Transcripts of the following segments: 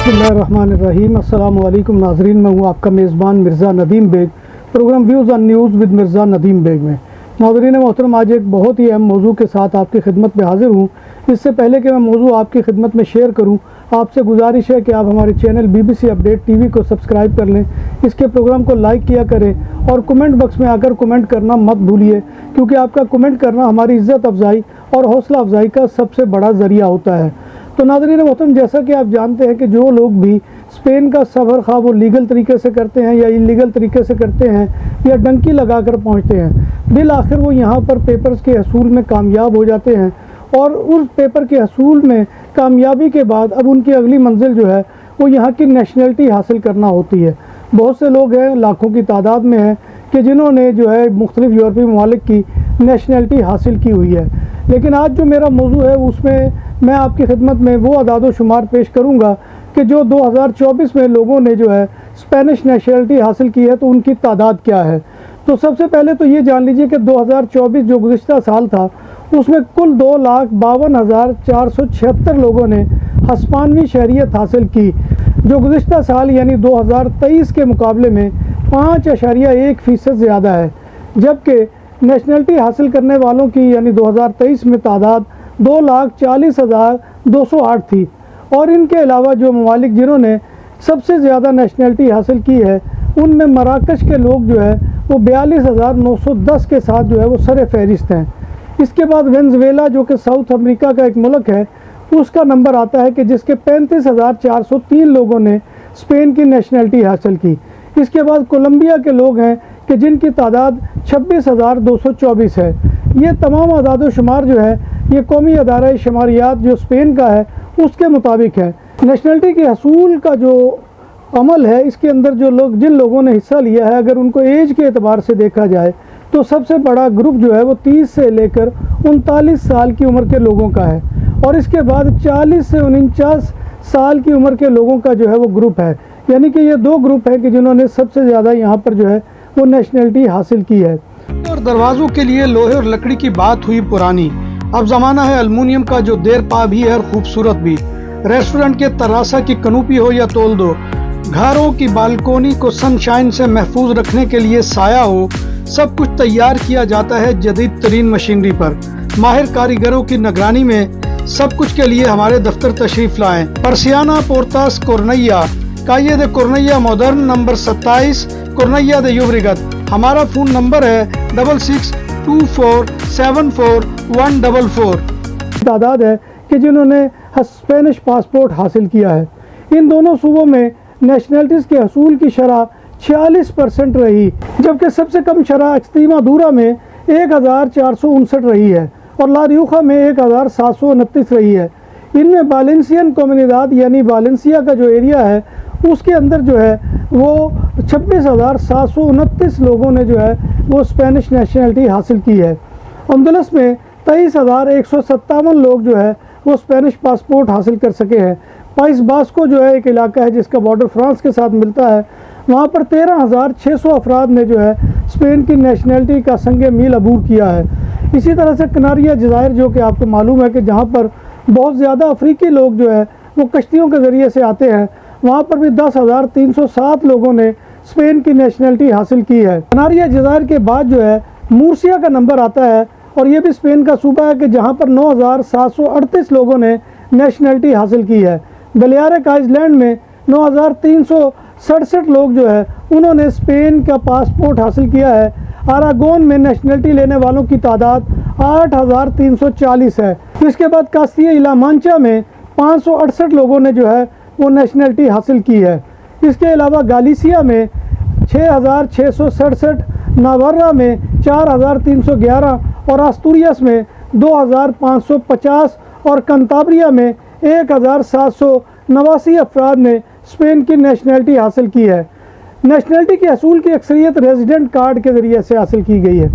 बिस्मिल्लाहिर्रहमानिर्रहीम। अस्सलाम वालेकुम नाज़रीन, मैं हूँ आपका मेज़बान Mirza Nadeem Baig. Program views on news with Mirza Nadeem Baig में नाज़रीन मोहतरम आज एक बहुत ही अहम मौजू के साथ आपकी खिदमत में हाज़िर हूँ। इससे पहले कि मैं मौजू आपकी खिदमत में शेयर करूँ, आपसे गुजारिश है कि आप हमारे चैनल BBC अपडेट TV को सब्सक्राइब कर लें, इसके प्रोग्राम को लाइक किया करें और कमेंट बॉक्स में आकर कमेंट करना मत भूलिए, क्योंकि आपका कमेंट करना हमारी इज़्ज़त अफजाई और हौसला अफजाई का सबसे बड़ा ज़रिया होता है। तो नाज़रीन मोहतरम, जैसा कि आप जानते हैं कि जो लोग भी स्पेन का सफ़र खा वो लीगल तरीके से करते हैं या इलीगल तरीके से करते हैं या डंकी लगा कर पहुँचते हैं, बिल आखिर वो यहाँ पर पेपर्स के हसूल में कामयाब हो जाते हैं और उस पेपर के हसूल में कामयाबी के बाद अब उनकी अगली मंजिल जो है वो यहाँ की नेशनलिटी हासिल करना होती है। बहुत से लोग हैं, लाखों की तादाद में हैं, कि जिन्होंने जो है मुख्तलिफ़ यूरोपीय ममालिक की नेशनलिटी हासिल की हुई है। लेकिन आज जो मेरा मौजू है उसमें मैं आपकी खिदमत में वो अदाद व शुमार पेश करूँगा कि जो 2024 में लोगों ने जो है स्पेनिश नेशनलिटी हासिल की है तो उनकी तादाद क्या है। तो सबसे पहले तो ये जान लीजिए कि 2024 जो गुज़िश्ता साल था उसमें कुल 2,52,476 लोगों ने हस्पानवी शहरियत हासिल की, जो गुज़िश्ता साल यानी 2023 के मुकाबले में 5.1% ज़्यादा है। जबकि नेशनलिटी हासिल करने वालों की यानी 2023 में तादाद 2,40,208 थी। और इनके अलावा जो ममालिक जिन्होंने सबसे ज़्यादा नेशनलिटी हासिल की है उनमें मराकश के लोग जो है वो 42,910 के साथ जो है वो सर फहरिस्त हैं। इसके बाद वेनेजुएला जो कि साउथ अमेरिका का एक मुल्क है, उसका नंबर आता है कि जिसके 35,403 लोगों ने स्पेन की नेशनलिटी हासिल की। इसके बाद कोलंबिया के लोग हैं कि जिनकी तादाद 26,224 है। ये तमाम आदाद शुमार जो है ये कौमी अदारा शुमारियात जो स्पेन का है उसके मुताबिक है। नेशनलिटी के हसूल का जो अमल है इसके अंदर जो लोग जिन लोगों ने हिस्सा लिया है, अगर उनको एज के एतबार से देखा जाए तो सबसे बड़ा ग्रुप जो है वो 30 से लेकर 39 साल की उम्र के लोगों का है और इसके बाद 40 से 49 साल की उम्र के लोगों का जो है वो ग्रुप है। यानी कि ये दो ग्रुप हैं कि जिन्होंने सबसे ज़्यादा यहाँ पर जो है वो नेशनलिटी हासिल की है। और दरवाज़ों के लिए लोहे और लकड़ी की बात हुई पुरानी, अब ज़माना है अलमुनियम का जो देर पा भी है और खूबसूरत भी। रेस्टोरेंट के तरासा की कनूपी हो या तोल दो, घरों की बालकोनी को सनशाइन से महफूज रखने के लिए साया हो, सब कुछ तैयार किया जाता है जदीद तरीन मशीनरी पर। माहिर कारीगरों की निगरानी में सब कुछ के लिए हमारे दफ्तर तशरीफ लाएं। परसियाना पोर्तास कोर्नैया, काये दे कोर्नैया मॉडर्न नंबर 27 कोर्नैया दे यूब्रिगत। हमारा फ़ोन नंबर है 6624741144। तादाद है कि जिन्होंने स्पेनिश पासपोर्ट हासिल किया है। इन दोनों सूबों में नेशनलिटीज़ के हसूल की शरह 46% रही, जबकि सबसे कम शरह एक्सट्रीमादुरा में 1,459 रही है और ला रियोजा में 1,729 रही है। इनमें वालेंसियन कम्युनिदाद यानी वालेंसिया का जो एरिया है उसके अंदर जो है वो 26,729 लोगों ने जो है वो स्पेनिश नेशनलिटी हासिल की है। अंदलस में 23,157 लोग जो है वो स्पेनिश पासपोर्ट हासिल कर सके हैं। पाइस बास्को जो है एक इलाका है जिसका बॉर्डर फ्रांस के साथ मिलता है, वहाँ पर 13,600 अफराद ने जो है स्पेन की नेशनलिटी का संग मील अबूर किया है। इसी तरह से कनारिया जज़ायर जो कि आपको मालूम है कि जहाँ पर बहुत ज़्यादा अफ्रीकी लोग जो है वो कश्तियों के ज़रिए से आते हैं, वहाँ पर भी 10,307 लोगों ने स्पेन की नेशनलिटी हासिल की है। कनारिया जज़ायर के बाद जो है मूर्सिया का नंबर आता है और ये भी स्पेन का सूबा है कि जहाँ पर 9,738 लोगों ने नेशनलिटी हासिल की है। बलियारिक आइलैंड में 9,367 लोग जो है उन्होंने स्पेन का पासपोर्ट हासिल किया है। अरागोन में नेशनलिटी लेने वालों की तादाद 8,340 है। इसके बाद कास्तिया-ला मांचा में 568 लोगों ने जो है वो नेशनलिटी हासिल की है। इसके अलावा गालिसिया में 6,667, नावार्रा में 4,311 और आस्तूरियस में 2,550 और कंताब्रिया में 1,789 अफराद ने स्पेन की नेशनलिटी हासिल की है। नेशनलिटी के हसूल की अक्सरियत रेजिडेंट कार्ड के ज़रिए से हासिल की गई है।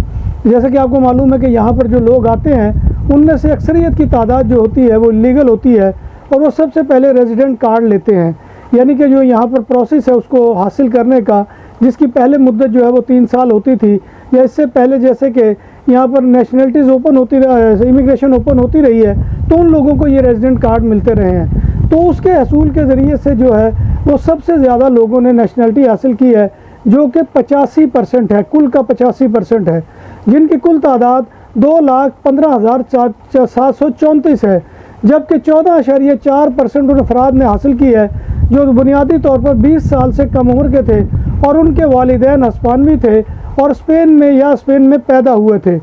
जैसे कि आपको मालूम है कि यहाँ पर जो लोग आते हैं उनमें से अक्सरियत की तादाद जो होती है वो लीगल होती है और वो सबसे पहले रेजिडेंट कार्ड लेते हैं, यानी कि जो यहाँ पर प्रोसेस है उसको हासिल करने का, जिसकी पहले मुद्दत जो है वो 3 साल होती थी या इससे पहले, जैसे कि यहाँ पर नेशनलिटीज़ ओपन होती इमिग्रेशन ओपन होती रही है तो उन लोगों को ये रेजिडेंट कार्ड मिलते रहे हैं। तो उसके हसूल के ज़रिए से जो है वो सबसे ज़्यादा लोगों ने नेशनलिटी हासिल की है, जो कि 85% है, कुल का 85% है, जिनकी कुल तादाद 2,15,734 है, जबकि 14.4% उन अफराद ने हासिल की है जो बुनियादी तौर पर 20 साल से कम उम्र के थे और उनके वालिदैन हिस्पानवी थे और स्पेन में पैदा हुए थे।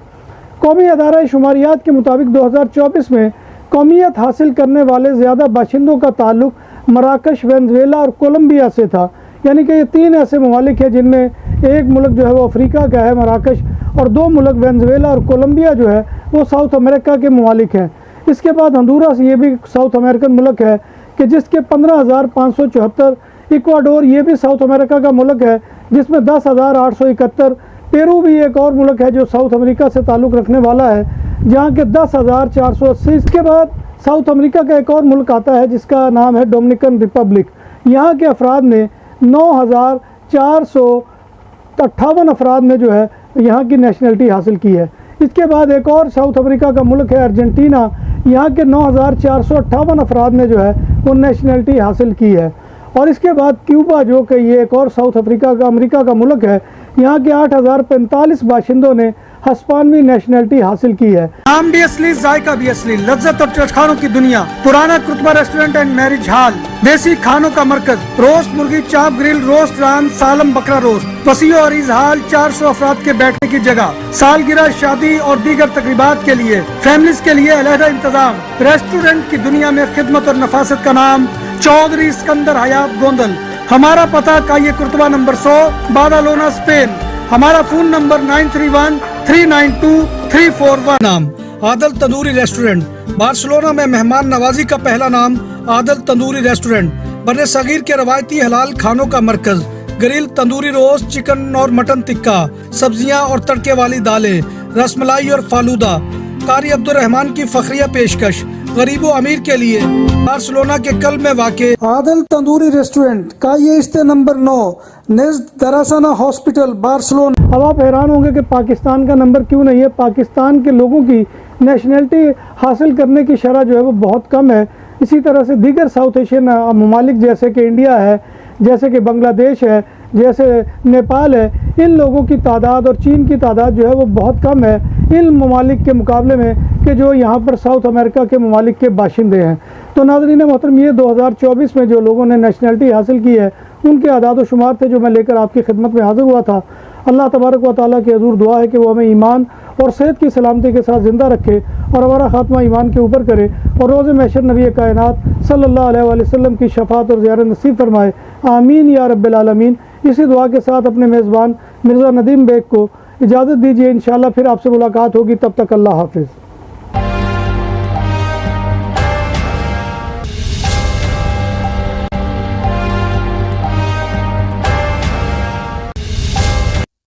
कौमी अदारा शुमारियात के मुताबिक 2024 में कौमियत हासिल करने वाले ज़्यादा बाशिंदों का ताल्लुक मराकश, वेनेजुएला और कोलंबिया से था। यानी कि ये 3 ऐसे ममालिक हैं जिनमें एक मुल्क जो है वो अफ्रीका का है, मराकश, और 2 मुल्क वेनेजुएला और कोलंबिया जो है वो साउथ अमेरिका के ममालिक हैं। इसके बाद हंदुरास, ये भी साउथ अमेरिकन मुल्क है कि जिसके 15,574, इक्वाडोर ये भी साउथ अमेरिका का मुल्क है जिसमें 10,871, पेरू भी एक और मुल्क है जो साउथ अमेरिका से ताल्लुक़ रखने वाला है जहाँ के 10,480। इसके बाद साउथ अमेरिका का एक और मुल्क आता है जिसका नाम है डोमिनिकन रिपब्लिक। यहाँ के अफराद ने 9,458 अफराद ने जो है यहाँ की नेशनलिटी हासिल की है। इसके बाद एक और साउथ अफ्रीका का मुल्क है अर्जेंटीना, यहाँ के 9,458 अफराद ने जो है वो नेशनलिटी हासिल की है। और इसके बाद क्यूबा, जो कि ये एक और साउथ अमेरिका का मुल्क है, यहाँ के 8,045 बाशिंदों ने हिस्पानवी नेशनलिटी हासिल की है। नाम भी असली, जायका भी असली, लज्जत और चटखानों की दुनिया, पुराना कुतबा रेस्टोरेंट एंड मैरिज हॉल, देसी खानों का मरकज, रोस्ट मुर्गी, चाप ग्रिल, रोस्ट रान, सालम बकरा रोस्ट, वसीओ और इजहाल, 400 अफराद के बैठने की जगह, सालगिरह, शादी और दीगर तकरीबात के लिए, फैमिलीज के लिए अलहदा इंतजाम। रेस्टोरेंट की दुनिया में खिदमत और नफासत का नाम चौधरी सिकंदर हयात गोंदल। हमारा पता काये कुर्तबा नंबर 100, बादालोना, स्पेन। हमारा फोन नंबर 9313923341। नाम आदल तंदूरी रेस्टोरेंट, बार्सिलोना में मेहमान नवाजी का पहला नाम आदल तंदूरी रेस्टोरेंट, बर्रे सगीर के रवायती हलाल खानों का मरकज, ग्रिल, तंदूरी रोस्ट, चिकन और मटन टिक्का, सब्जियां और तड़के वाली दालें, रसमलाई और फालूदा। कारी अब्दुर्रहमान की फखरिया पेशकश गरीबो अमीर के लिए, बार्सिलोना के कल्ब में वाक़े आदल तंदूरी रेस्टोरेंट का ये इस्ते नंबर 9, नेज़्द दरासाना हॉस्पिटल, बार्सिलोना। अब आप हैरान होंगे कि पाकिस्तान का नंबर क्यों नहीं है। पाकिस्तान के लोगों की नेशनलिटी हासिल करने की शरह जो है वो बहुत कम है। इसी तरह से दीगर साउथ एशियन ममालिक जैसे कि इंडिया है, जैसे कि बांग्लादेश है, जैसे नेपाल है, इन लोगों की तादाद और चीन की तादाद जो है वो बहुत कम है इन ममालिक के मुकाबले में कि जो यहाँ पर साउथ अमेरिका के ममालिक के बाशिंदे हैं। तो नाज़रीन मोहतरम, ये 2024 में जो लोगों ने नेशनलिटी हासिल की है उनके आदाद व शुमार थे जो मैं लेकर आपकी खिदमत में हाजिर हुआ था। अल्लाह तबारक व तआला के हज़ूर दुआ है कि वो हमें ईमान और सेहत की सलामती के साथ ज़िंदा रखे और हमारा ख़ात्मा ईमान के ऊपर करे और रोज़ महशर नबी कायनात सल्लल्लाहु अलैहि वसल्लम की शफ़ाअत और ज़ियारत नसीब फरमाए। आमीन या रब्बिल आलमीन। इसी दुआ के साथ अपने मेज़बान मिर्ज़ा नदीम बेग को इजाज़त दीजिए। इंशाअल्लाह फिर आपसे मुलाकात होगी, तब तक अल्लाह हाफ़िज़।